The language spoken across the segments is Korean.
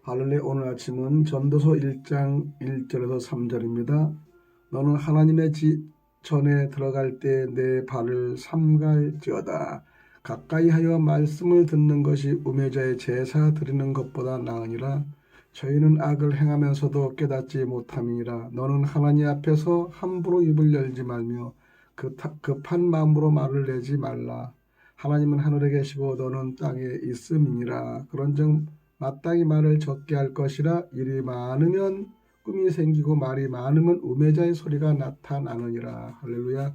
할렐루야. 오늘 아침은 전도서 1장 1절에서 3절입니다. 너는 하나님의 전에 들어갈 때 내 발을 삼갈지어다. 가까이 하여 말씀을 듣는 것이 우매자의 제사 드리는 것보다 나으니라. 저희는 악을 행하면서도 깨닫지 못함이니라. 너는 하나님 앞에서 함부로 입을 열지 말며 급한 마음으로 말을 내지 말라. 하나님은 하늘에 계시고 너는 땅에 있음이니라. 그런즉 마땅히 말을 적게 할 것이라. 일이 많으면 꿈이 생기고 말이 많으면 우매자의 소리가 나타나느니라. 할렐루야.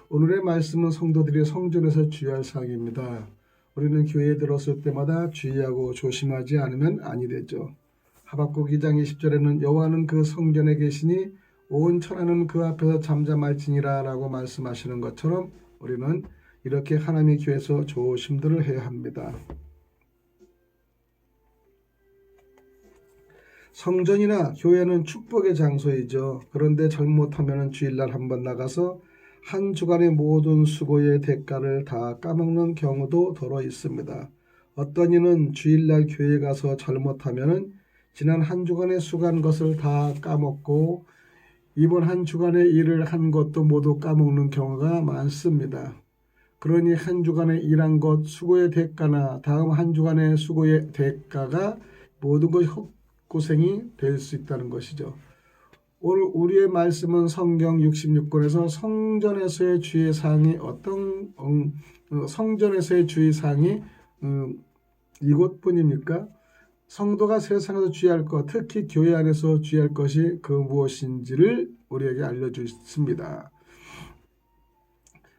오늘의 말씀은 성도들이 성전에서 주의할 사항입니다. 우리는 교회에 들었을 때마다 주의하고 조심하지 않으면 아니 되죠. 하박국 2장 20절에는 여호와는 그 성전에 계시니 온 천하는 그 앞에서 잠잠할지니라 라고 말씀하시는 것처럼 우리는 이렇게 하나님의 교회에서 조심들을 해야 합니다. 성전이나 교회는 축복의 장소이죠. 그런데 잘못하면 주일날 한번 나가서 한 주간의 모든 수고의 대가를 다 까먹는 경우도 더러 있습니다. 어떤 이는 주일날 교회에 가서 잘못하면 지난 한 주간의 수고한 것을 다 까먹고 이번 한 주간의 일을 한 것도 모두 까먹는 경우가 많습니다. 그러니 한 주간에 일한 것 수고의 대가나 다음 한 주간의 수고의 대가가 모든 것 고생이 될 수 있다는 것이죠. 오늘 우리의 말씀은 성경 66권에서 성전에서의 주의사항이 성전에서의 주의사항이 이것뿐입니까? 성도가 세상에서 주의할 것, 특히 교회 안에서 주의할 것이 그 무엇인지를 우리에게 알려주십니다.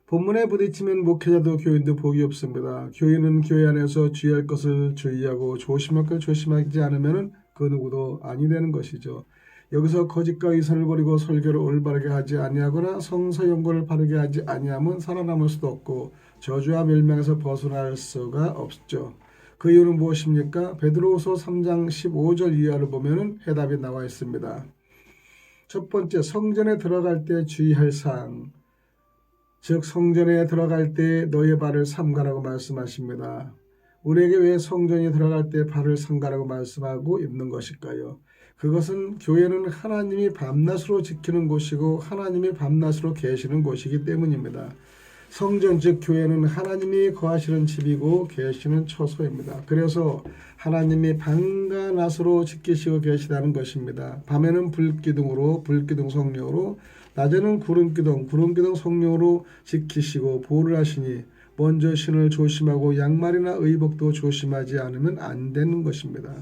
본문에 부딪히면 목회자도 교인도 복이 없습니다. 교인은 교회 안에서 주의할 것을 주의하고 조심할 것을 조심하지 않으면 그 누구도 아니 되는 것이죠. 여기서 거짓과 이선을 버리고 설교를 올바르게 하지 아니하거나 성서 연구를 바르게 하지 아니하면 살아남을 수도 없고 저주와 멸망에서 벗어날 수가 없죠. 그 이유는 무엇입니까? 베드로후서 3장 15절 이하를 보면 해답이 나와 있습니다. 첫 번째, 성전에 들어갈 때 주의할 사항. 즉 성전에 들어갈 때 너의 발을 삼가라고 말씀하십니다. 우리에게 왜 성전에 들어갈 때 발을 삼가라고 말씀하고 있는 것일까요? 그것은 교회는 하나님이 밤낮으로 지키는 곳이고 하나님이 밤낮으로 계시는 곳이기 때문입니다. 성전 즉 교회는 하나님이 거하시는 집이고 계시는 처소입니다. 그래서 하나님이 밤과 낮으로 지키시고 계시다는 것입니다. 밤에는 불기둥으로 불기둥 성령으로 낮에는 구름기둥 성령으로 지키시고 보호를 하시니 먼저 신을 조심하고 양말이나 의복도 조심하지 않으면 안 되는 것입니다.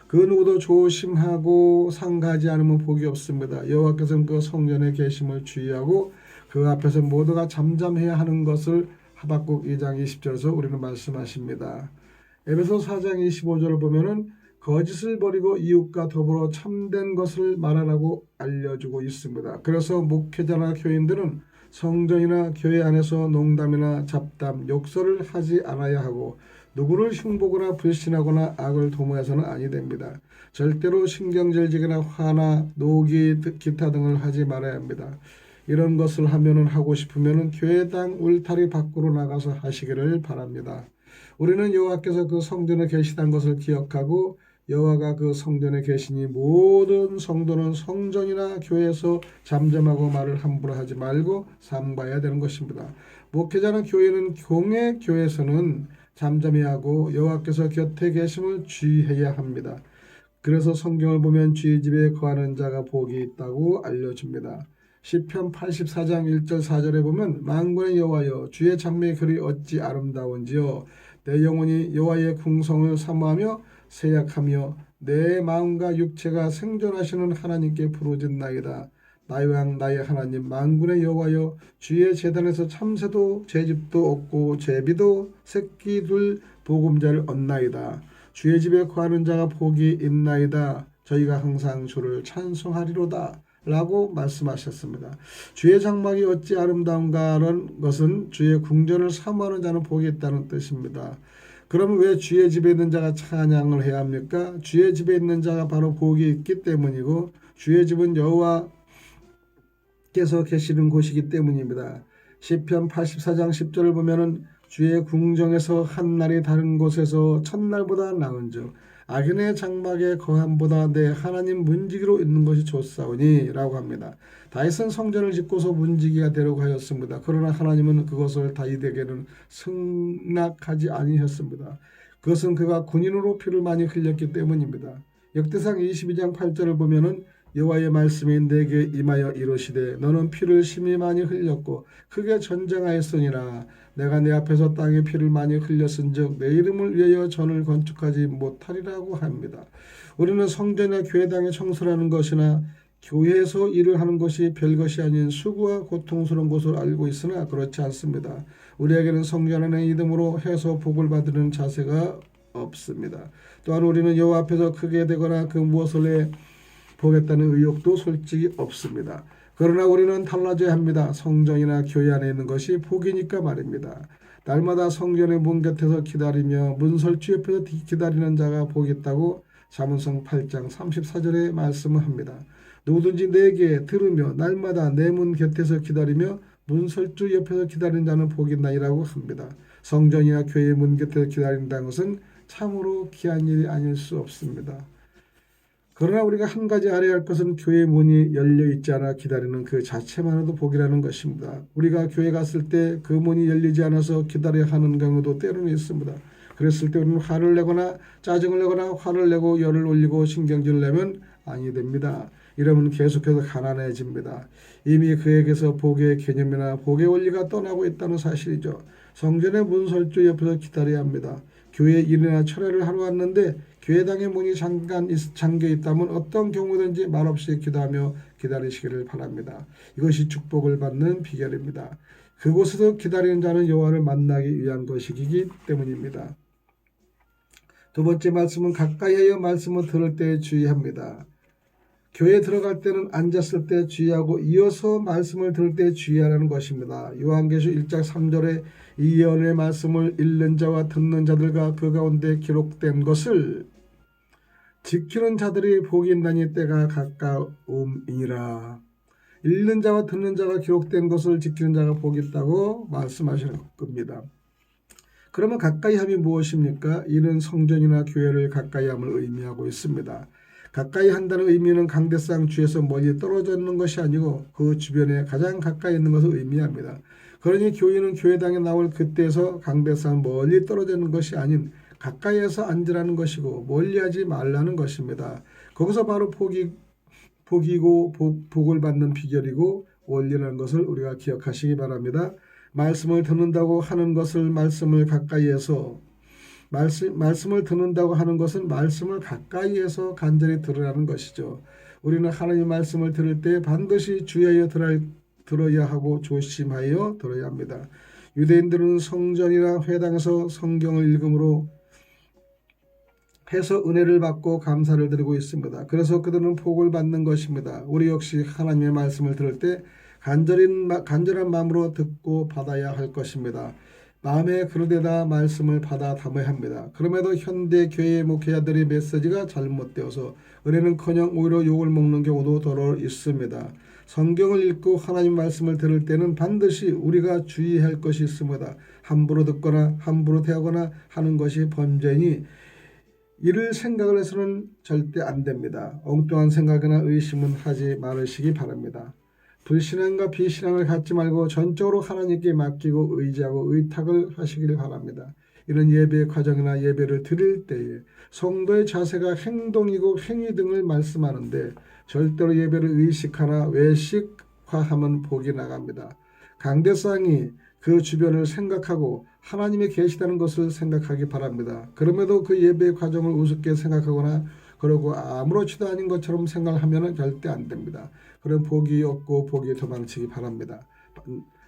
그 누구도 조심하고 상가하지 않으면 복이 없습니다. 여호와께서는 그 성전에 계심을 주의하고 그 앞에서 모두가 잠잠해야 하는 것을 하박국 2장 20절에서 우리는 말씀하십니다. 에베소 4장 25절을 보면은 거짓을 버리고 이웃과 더불어 참된 것을 말하라고 알려주고 있습니다. 그래서 목회자나 교인들은 성전이나 교회 안에서 농담이나 잡담, 욕설을 하지 않아야 하고 누구를 흉보거나 불신하거나 악을 도모해서는 아니 됩니다. 절대로 신경질지거나 화나 노기 기타 등을 하지 말아야 합니다. 이런 것을 하고 싶으면 교회당 울타리 밖으로 나가서 하시기를 바랍니다. 우리는 여호와께서 그 성전에 계시다는 것을 기억하고 여호와가 그 성전에 계시니 모든 성도는 성전이나 교회에서 잠잠하고 말을 함부로 하지 말고 삼가야 되는 것입니다. 목회자나 교회에서는 잠잠해야 하고 여호와께서 곁에 계심을 주의해야 합니다. 그래서 성경을 보면 주의 집에 거하는 자가 복이 있다고 알려줍니다. 시편 84장 1절 4절에 보면 만군의 여호와여 주의 장래의 글이 어찌 아름다운지요 내 영혼이 여호와의 궁성을 사모하며 세약하며 내 마음과 육체가 생존하시는 하나님께 부르짖나이다. 나의 왕 나의 하나님 만군의 여호와여 주의 제단에서 참새도 제집도 얻고 제비도 새끼 둘 보금자를 얻나이다. 주의 집에 거하는 자가 복이 있나이다. 저희가 항상 주를 찬송하리로다 라고 말씀하셨습니다. 주의 장막이 어찌 아름다운가라는 것은 주의 궁전을 사모하는 자는 복이 있다는 뜻입니다. 그러면 왜 주의 집에 있는 자가 찬양을 해야 합니까? 주의 집에 있는 자가 바로 복이 있기 때문이고 주의 집은 여호와께서 계시는 곳이기 때문입니다. 시편 84장 10절을 보면은 주의 궁정에서 한 날이 다른 곳에서 첫날보다 나은즉 악인의 장막에 거함보다 내 하나님 문지기로 있는 것이 좋사오니 라고 합니다. 다윗은 성전을 짓고서 문지기가 되려고 하였습니다. 그러나 하나님은 그것을 다윗에게는 승낙하지 아니하셨습니다. 그것은 그가 군인으로 피를 많이 흘렸기 때문입니다. 역대상 22장 8절을 보면은 여호와의 말씀이 내게 임하여 이르시되 너는 피를 심히 많이 흘렸고 크게 전쟁하였으니라. 내가 내 앞에서 땅에 피를 많이 흘렸은즉 내 이름을 위하여 전을 건축하지 못하리라고 합니다. 우리는 성전이나 교회당에 청소하는 것이나 교회에서 일을 하는 것이 별것이 아닌 수고와 고통스러운 것을 알고 있으나 그렇지 않습니다. 우리에게는 성전 안에 이름으로 해서 복을 받는 자세가 없습니다. 또한 우리는 여호와 앞에서 크게 되거나 그 무엇을 내 보겠다는 의욕도 솔직히 없습니다. 그러나 우리는 달라져야 합니다. 성전이나 교회 안에 있는 것이 복이니까 말입니다. 날마다 성전의 문 곁에서 기다리며 문설주 옆에서 기다리는 자가 복이 있다고 잠언성 8장 34절에 말씀을 합니다. 누구든지 내게 들으며 날마다 내 문 곁에서 기다리며 문설주 옆에서 기다리는 자는 복이 있나이라고 합니다. 성전이나 교회의 문 곁에서 기다린다는 것은 참으로 귀한 일이 아닐 수 없습니다. 그러나 우리가 한 가지 알아야 할 것은 교회 문이 열려 있지 않아 기다리는 그 자체만으로도 복이라는 것입니다. 우리가 교회 갔을 때 그 문이 열리지 않아서 기다려야 하는 경우도 때로는 있습니다. 그랬을 때 우리는 화를 내거나 짜증을 내거나 화를 내고 열을 올리고 신경질을 내면 아니 됩니다. 이러면 계속해서 가난해집니다. 이미 그에게서 복의 개념이나 복의 원리가 떠나고 있다는 사실이죠. 성전의 문설주 옆에서 기다려야 합니다. 교회 일이나 철회를 하러 왔는데 교회당의 문이 잠깐 잠겨 있다면 어떤 경우든지 말없이 기도하며 기다리시기를 바랍니다. 이것이 축복을 받는 비결입니다. 그곳에서 기다리는 자는 여호와를 만나기 위한 것이기 때문입니다. 두 번째 말씀은 가까이 하여 말씀을 들을 때 주의합니다. 교회에 들어갈 때는 앉았을 때 주의하고 이어서 말씀을 들을 때 주의하라는 것입니다. 요한계시록 1장 3절에 이 예언의 말씀을 읽는 자와 듣는 자들과 그 가운데 기록된 것을 지키는 자들이 복이 있나니 때가 가까움이니라. 읽는 자와 듣는 자가 기록된 것을 지키는 자가 복이 있다고 말씀하시는 겁니다. 그러면 가까이함이 무엇입니까? 이는 성전이나 교회를 가까이함을 의미하고 있습니다. 가까이 한다는 의미는 강대상 주에서 멀리 떨어져 있는 것이 아니고 그 주변에 가장 가까이 있는 것을 의미합니다. 그러니 교인은 교회당에 나올 그때에서 강대상 멀리 떨어져 있는 것이 아닌 가까이에서 앉으라는 것이고 멀리하지 말라는 것입니다. 거기서 바로 복이고 복을 받는 비결이고 원리라는 것을 우리가 기억하시기 바랍니다. 말씀을 듣는다고 하는 것을 말씀을 가까이에서 말씀을 듣는다고 하는 것은 말씀을 가까이에서 간절히 들으라는 것이죠. 우리는 하나님 말씀을 들을 때 반드시 주의하여 들어야 하고 조심하여 들어야 합니다. 유대인들은 성전이나 회당에서 성경을 읽음으로 해서 은혜를 받고 감사를 드리고 있습니다. 그래서 그들은 복을 받는 것입니다. 우리 역시 하나님의 말씀을 들을 때 간절한 마음으로 듣고 받아야 할 것입니다. 마음에 그릇에다 말씀을 받아 담아야 합니다. 그럼에도 현대 교회 목회자들의 메시지가 잘못되어서 은혜는커녕 오히려 욕을 먹는 경우도 더러 있습니다. 성경을 읽고 하나님 말씀을 들을 때는 반드시 우리가 주의할 것이 있습니다. 함부로 듣거나 함부로 대하거나 하는 것이 범죄니 이를 생각을 해서는 절대 안 됩니다. 엉뚱한 생각이나 의심은 하지 말으시기 바랍니다. 불신앙과 비신앙을 갖지 말고 전적으로 하나님께 맡기고 의지하고 의탁을 하시기를 바랍니다. 이런 예배 과정이나 예배를 드릴 때에 성도의 자세가 행동이고 행위 등을 말씀하는데 절대로 예배를 의식하나 외식화하면 복이 나갑니다. 강대상이 그 주변을 생각하고 하나님이 계시다는 것을 생각하기 바랍니다. 그럼에도 그 예배 과정을 우습게 생각하거나 그러고 아무렇지도 않은 것처럼 생각하면 절대 안 됩니다. 그런 복이 없고 복이 도망치기 바랍니다.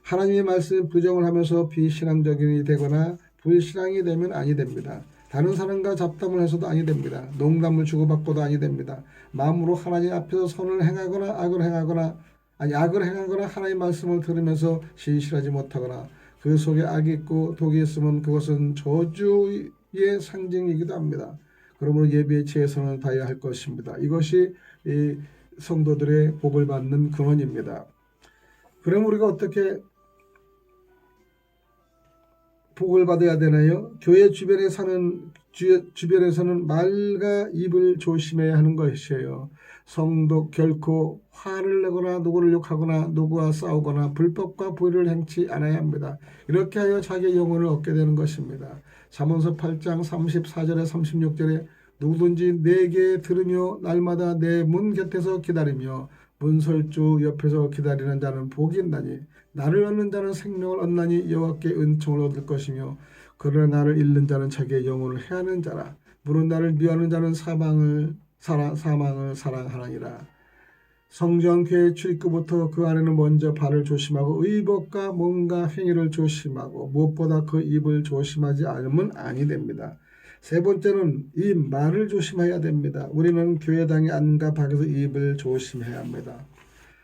하나님의 말씀에 부정을 하면서 비신앙적인이 되거나 불신앙이 되면 아니 됩니다. 다른 사람과 잡담을 해서도 아니 됩니다. 농담을 주고받고도 아니 됩니다. 마음으로 하나님 앞에서 선을 행하거나 악을 행하거나 하나님의 말씀을 들으면서 신실하지 못하거나 그 속에 악이 있고 독이 있으면 그것은 저주의 상징이기도 합니다. 그러므로 예배에 최선을 다해야 할 것입니다. 이것이 이 성도들의 복을 받는 근원입니다. 그럼 우리가 어떻게 복을 받아야 되나요? 교회 주변에 사는 주변에서는 말과 입을 조심해야 하는 것이에요. 성도 결코 화를 내거나 누구를 욕하거나 누구와 싸우거나 불법과 불의를 행치 않아야 합니다. 이렇게 하여 자기의 영혼을 얻게 되는 것입니다. 잠언서 8장 34절에 36절에 누구든지 내게 들으며 날마다 내 문 곁에서 기다리며 문설주 옆에서 기다리는 자는 복이 있나니 나를 얻는 자는 생명을 얻나니 여호와께 은총을 얻을 것이며 그러나 나를 잃는 자는 자기의 영혼을 해하는 자라. 물은 나를 미워하는 자는 사망을 사랑하느니라. 성전 교회 출입구부터 그 안에는 먼저 발을 조심하고 의복과 몸과 행위를 조심하고 무엇보다 그 입을 조심하지 않으면 아니 됩니다. 세 번째는 이 말을 조심해야 됩니다. 우리는 교회당의 안과 밖에서 입을 조심해야 합니다.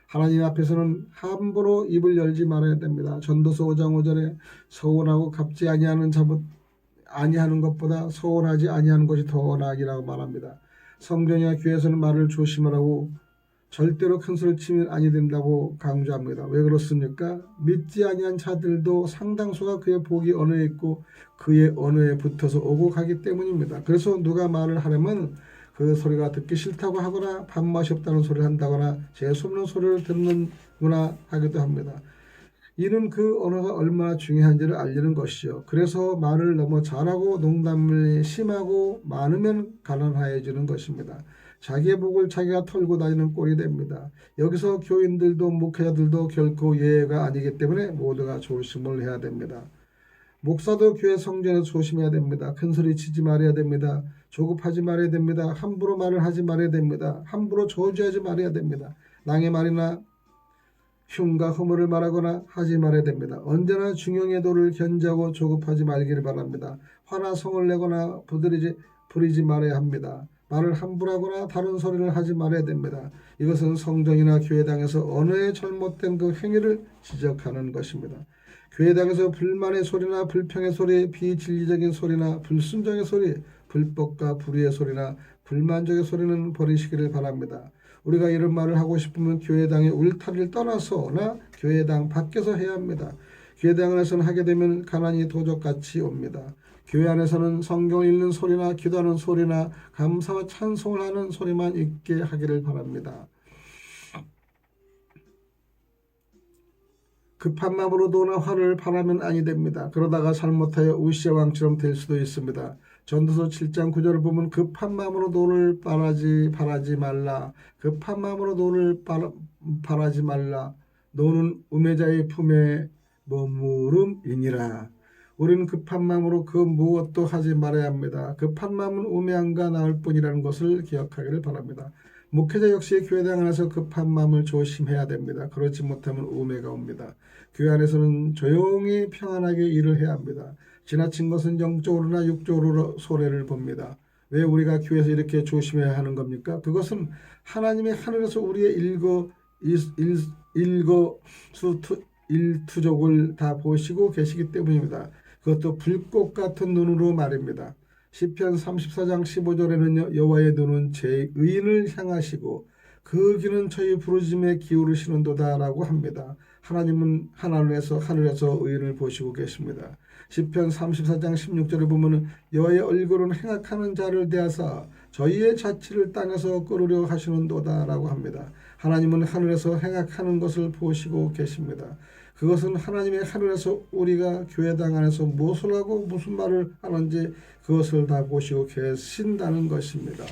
하나님 앞에서는 함부로 입을 열지 말아야 됩니다. 전도서 5장 5절에 서운하고 갚지 아니하는 것보다 서운하지 아니하는 것이 더 나으리라고 말합니다. 성전이나 교회에서는 말을 조심하라고 절대로 큰 소리를 치면 아니 된다고 강조합니다. 왜 그렇습니까? 믿지 아니한 자들도 상당수가 그의 복이 언어에 있고 그의 언어에 붙어서 오고 가기 때문입니다. 그래서 누가 말을 하려면 그 소리가 듣기 싫다고 하거나 밥맛이 없다는 소리를 한다거나 재수없는 소리를 듣는구나 하기도 합니다. 이는 그 언어가 얼마나 중요한지를 알리는 것이요. 그래서 말을 너무 잘하고 농담을 심하고 많으면 가난해지는 것입니다. 자기의 복을 자기가 털고 다니는 꼴이 됩니다. 여기서 교인들도 목회자들도 결코 예외가 아니기 때문에 모두가 조심을 해야 됩니다. 목사도 교회 성전에서 조심해야 됩니다. 큰소리 치지 말아야 됩니다. 조급하지 말아야 됩니다. 함부로 말을 하지 말아야 됩니다. 함부로 저주하지 말아야 됩니다. 낭의 말이나 흉과 허물을 말하거나 하지 말아야 됩니다. 언제나 중용의 도를 견지하고 조급하지 말기를 바랍니다. 화나 성을 내거나 부리지 말아야 합니다. 말을 함부로 하거나 다른 소리를 하지 말아야 됩니다. 이것은 성전이나 교회당에서 언어에 잘못된 그 행위를 지적하는 것입니다. 교회당에서 불만의 소리나 불평의 소리, 비진리적인 소리나 불순종의 소리, 불법과 불의의 소리나 불만족의 소리는 버리시기를 바랍니다. 우리가 이런 말을 하고 싶으면 교회당의 울타리를 떠나서나 교회당 밖에서 해야 합니다. 교회당 안에서는 하게 되면 가난이 도적같이 옵니다. 교회 안에서는 성경을 읽는 소리나 기도하는 소리나 감사와 찬송을 하는 소리만 있게 하기를 바랍니다. 급한 마음으로 도나 화를 바라면 아니 됩니다. 그러다가 잘못하여 우시아 왕처럼 될 수도 있습니다. 전도서 7장 9절을 보면 급한 마음으로 도를 바라지 말라. 급한 마음으로 도를 바라지 말라. 노는 우매자의 품에 머무름이니라. 우리는 급한 마음으로 그 무엇도 하지 말아야 합니다. 급한 마음은 우매함과 나을 뿐이라는 것을 기억하기를 바랍니다. 목회자 역시 교회당 안에서 급한 마음을 조심해야 됩니다. 그렇지 못하면 우매가 옵니다. 교회 안에서는 조용히 평안하게 일을 해야 합니다. 지나친 것은 영적으로나 육적으로 손해를 봅니다. 왜 우리가 교회에서 이렇게 조심해야 하는 겁니까? 그것은 하나님의 하늘에서 우리의 일투족을 다 보시고 계시기 때문입니다. 그것도 불꽃 같은 눈으로 말입니다. 시편 34장 15절에는요. 여호와의 눈은 제 의인을 향하시고 그 귀는 저희 부르짖음에 기울이시는도다 라고 합니다. 하나님은 하늘에서 의인을 보시고 계십니다. 시편 34장 16절에 보면 여호와의 얼굴은 행악하는 자를 대하사 저희의 자취를 땅에서 끌으려 하시는도다 라고 합니다. 하나님은 하늘에서 행악하는 것을 보시고 계십니다. 그것은 하나님의 하늘에서 우리가 교회당 안에서 무엇을 하고 무슨 말을 하는지 그것을 다 보시고 계신다는 것입니다.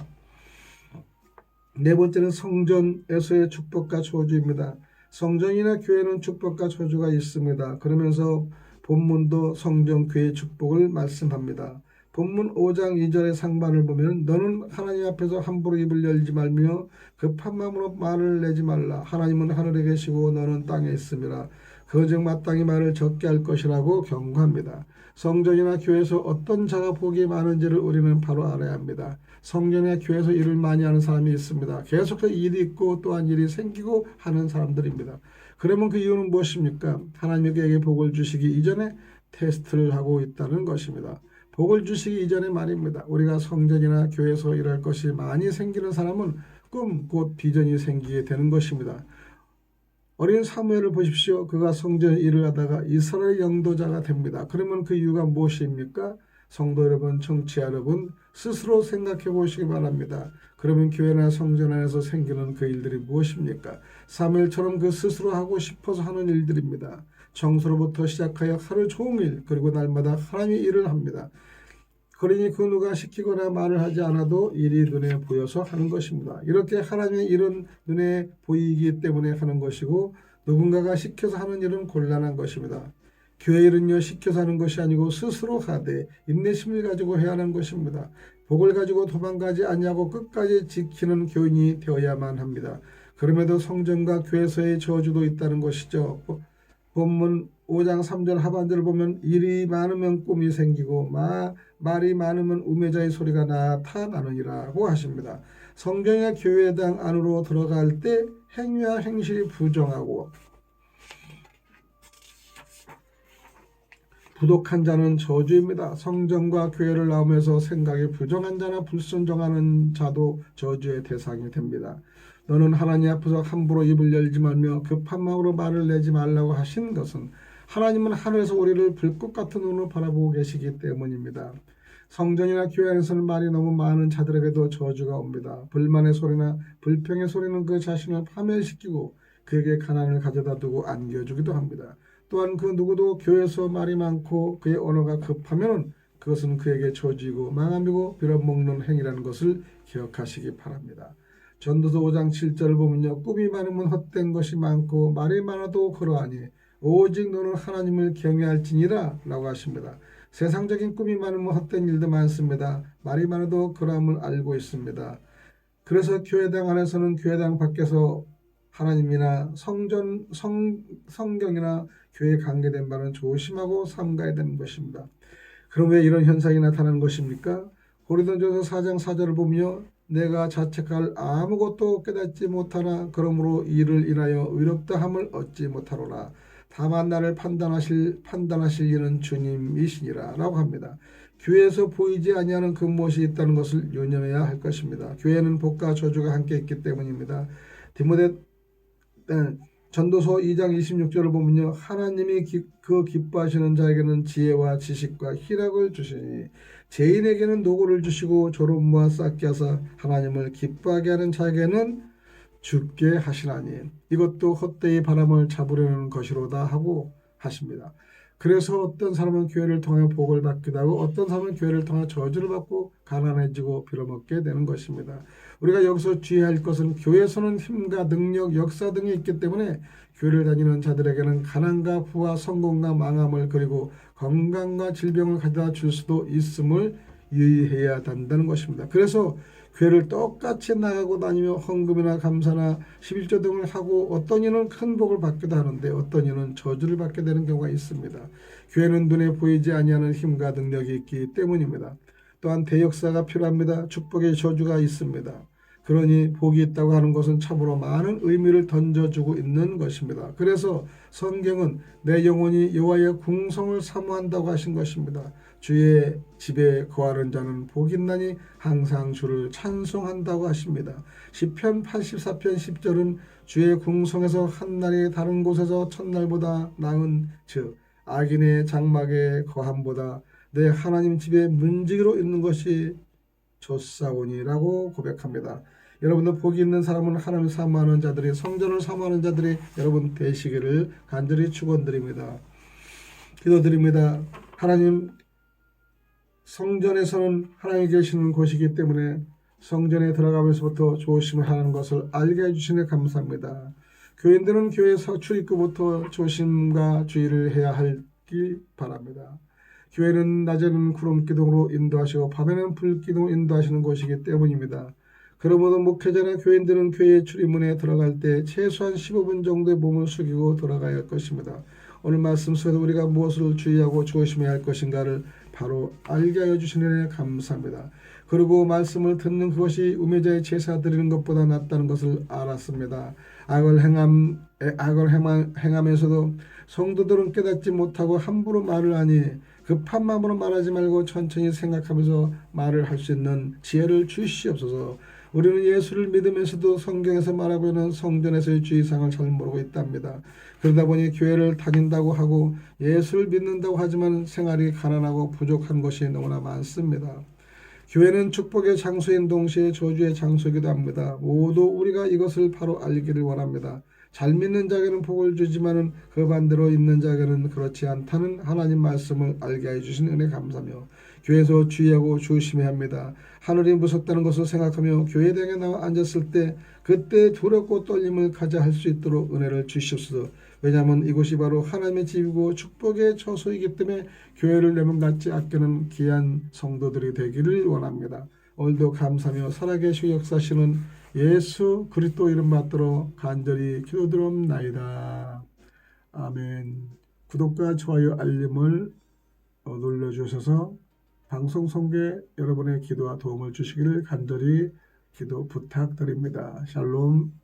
네 번째는 성전에서의 축복과 저주입니다. 성전이나 교회는 축복과 저주가 있습니다. 그러면서 본문도 성전 교회의 축복을 말씀합니다. 본문 5장 2절의 상반을 보면 너는 하나님 앞에서 함부로 입을 열지 말며 급한 마음으로 말을 내지 말라. 하나님은 하늘에 계시고 너는 땅에 있음이라. 그즉 마땅히 말을 적게 할 것이라고 경고합니다. 성전이나 교회에서 어떤 자가 복이 많은지를 우리는 바로 알아야 합니다. 성전이나 교회에서 일을 많이 하는 사람이 있습니다. 계속해서 일이 있고 또한 일이 생기고 하는 사람들입니다. 그러면 그 이유는 무엇입니까? 하나님이 그에게 복을 주시기 이전에 테스트를 하고 있다는 것입니다. 복을 주시기 이전에 말입니다. 우리가 성전이나 교회에서 일할 것이 많이 생기는 사람은 꿈 곧 비전이 생기게 되는 것입니다. 어린 사무엘을 보십시오. 그가 성전 일을 하다가 이스라엘 영도자가 됩니다. 그러면 그 이유가 무엇입니까? 성도 여러분, 청취자 여러분, 스스로 생각해 보시기 바랍니다. 그러면 교회나 성전 안에서 생기는 그 일들이 무엇입니까? 사무엘처럼 그 스스로 하고 싶어서 하는 일들입니다. 청소로부터 시작하여 하루 종일 그리고 날마다 하나님의 일을 합니다. 그러니 그 누가 시키거나 말을 하지 않아도 일이 눈에 보여서 하는 것입니다. 이렇게 하나님의 일은 눈에 보이기 때문에 하는 것이고 누군가가 시켜서 하는 일은 곤란한 것입니다. 교회 일은요, 시켜서 하는 것이 아니고 스스로 하되 인내심을 가지고 해야 하는 것입니다. 복을 가지고 도망가지 아니하고 끝까지 지키는 교인이 되어야만 합니다. 그럼에도 성전과 교회에서의 저주도 있다는 것이죠. 본문 5장 3절 하반절을 보면 일이 많으면 꿈이 생기고 말이 많으면 우매자의 소리가 나타나느니라고 하십니다. 성전이나 교회당 안으로 들어갈 때 행위와 행실이 부정하고 부독한 자는 저주입니다. 성전과 교회를 나오면서 생각이 부정한 자나 불순종하는 자도 저주의 대상이 됩니다. 너는 하나님 앞에서 함부로 입을 열지 말며 급한 마음으로 말을 내지 말라고 하신 것은 하나님은 하늘에서 우리를 불꽃 같은 눈으로 바라보고 계시기 때문입니다. 성전이나 교회 안에서는 말이 너무 많은 자들에게도 저주가 옵니다. 불만의 소리나 불평의 소리는 그 자신을 파멸시키고 그에게 가난을 가져다 두고 안겨주기도 합니다. 또한 그 누구도 교회에서 말이 많고 그의 언어가 급하면 그것은 그에게 저주이고 망함이고 빌어먹는 행위라는 것을 기억하시기 바랍니다. 전도서 5장 7절을 보면요, 꿈이 많으면 헛된 것이 많고 말이 많아도 그러하니 오직 너는 하나님을 경외할지니라 라고 하십니다. 세상적인 꿈이 많으면 헛된 일도 많습니다. 말이 많아도 그러함을 알고 있습니다. 그래서 교회당 안에서는 교회당 밖에서 하나님이나 성경이나 교회에 관계된 바는 조심하고 삼가야 되는 것입니다. 그럼 왜 이런 현상이 나타나는 것입니까? 고린도전서 4장 4절을 보며 내가 자책할 아무것도 깨닫지 못하나 그러므로 이를 인하여 의롭다함을 얻지 못하노라. 다만 나를 판단하실 이는 주님이시니라 라고 합니다. 교회에서 보이지 아니하는 그 무엇이 있다는 것을 유념해야 할 것입니다. 교회는 복과 저주가 함께 있기 때문입니다. 전도서 2장 26절을 보면요, 하나님이 그 기뻐하시는 자에게는 지혜와 지식과 희락을 주시니 죄인에게는 노고를 주시고 졸음과 쌓게 하사 하나님을 기뻐하게 하는 자에게는 죽게 하시나니 이것도 헛되이 바람을 잡으려는 것이로다 하고 하십니다. 그래서 어떤 사람은 교회를 통해 복을 받기도 하고 어떤 사람은 교회를 통해 저주를 받고 가난해지고 빌어먹게 되는 것입니다. 우리가 여기서 주의해야 할 것은 교회에서는 힘과 능력, 역사 등이 있기 때문에 교회를 다니는 자들에게는 가난과 부와 성공과 망함을 그리고 건강과 질병을 가져다 줄 수도 있음을 유의해야 한다는 것입니다. 그래서 교회를 똑같이 나가고 다니며 헌금이나 감사나 11조 등을 하고 어떤 이는 큰 복을 받기도 하는데 어떤 이는 저주를 받게 되는 경우가 있습니다. 교회는 눈에 보이지 아니하는 힘과 능력이 있기 때문입니다. 또한 대역사가 필요합니다. 축복의 저주가 있습니다. 그러니 복이 있다고 하는 것은 참으로 많은 의미를 던져주고 있는 것입니다. 그래서 성경은 내 영혼이 여호와의 궁성을 사모한다고 하신 것입니다. 주의 집에 거하는 자는 복이 있나니 항상 주를 찬송한다고 하십니다. 시편 84편 10절은 주의 궁성에서 한날이 다른 곳에서 첫날보다 나은 즉 악인의 장막에 거함보다 내 하나님 집에 문지기로 있는 것이 좋사오니라고 고백합니다. 여러분도 복이 있는 사람은 하나님을 사모하는 자들이, 성전을 사모하는 자들이 여러분 되시기를 간절히 축원드립니다. 기도드립니다. 하나님, 성전에서는 하나님이 계시는 곳이기 때문에 성전에 들어가면서부터 조심을 하는 것을 알게 해주시니 감사합니다. 교인들은 교회 출입구부터 조심과 주의를 해야 하길 바랍니다. 교회는 낮에는 구름 기둥으로 인도하시고 밤에는 불 기둥으로 인도하시는 곳이기 때문입니다. 그러므로 목회자나 교인들은 교회 출입문에 들어갈 때 최소한 15분 정도의 몸을 숙이고 들어가야 할 것입니다. 오늘 말씀 속에서 우리가 무엇을 주의하고 조심해야 할 것인가를 바로 알게 하여 주시니 감사합니다. 그리고 말씀을 듣는 그것이 우매자의 제사 드리는 것보다 낫다는 것을 알았습니다. 악을 행하면서도 성도들은 깨닫지 못하고 함부로 말을 하니 급한 마음으로 말하지 말고 천천히 생각하면서 말을 할 수 있는 지혜를 주시옵소서. 우리는 예수를 믿으면서도 성경에서 말하고 있는 성전에서의 주의사항을 잘 모르고 있답니다. 그러다 보니 교회를 다닌다고 하고 예수를 믿는다고 하지만 생활이 가난하고 부족한 것이 너무나 많습니다. 교회는 축복의 장소인 동시에 저주의 장소이기도 합니다. 모두 우리가 이것을 바로 알기를 원합니다. 잘 믿는 자에게는 복을 주지만은 그 반대로 있는 자에게는 그렇지 않다는 하나님 말씀을 알게 해주신 은혜 감사하며 교회에서 주의하고 조심해야 합니다. 하늘이 무섭다는 것을 생각하며 교회당에 나와 앉았을 때 그때 두렵고 떨림을 가져 할 수 있도록 은혜를 주시옵소서. 왜냐하면 이곳이 바로 하나님의 집이고 축복의 처소이기 때문에 교회를 내몬같이 아끼는 귀한 성도들이 되기를 원합니다. 오늘도 감사하며 살아계시고 역사하시는 예수 그리스도 이름 받들어 간절히 기도드립나이다. 아멘. 구독과 좋아요 알림을 눌러주셔서 방송 성교에 여러분의 기도와 도움을 주시기를 간절히 기도 부탁드립니다. 샬롬.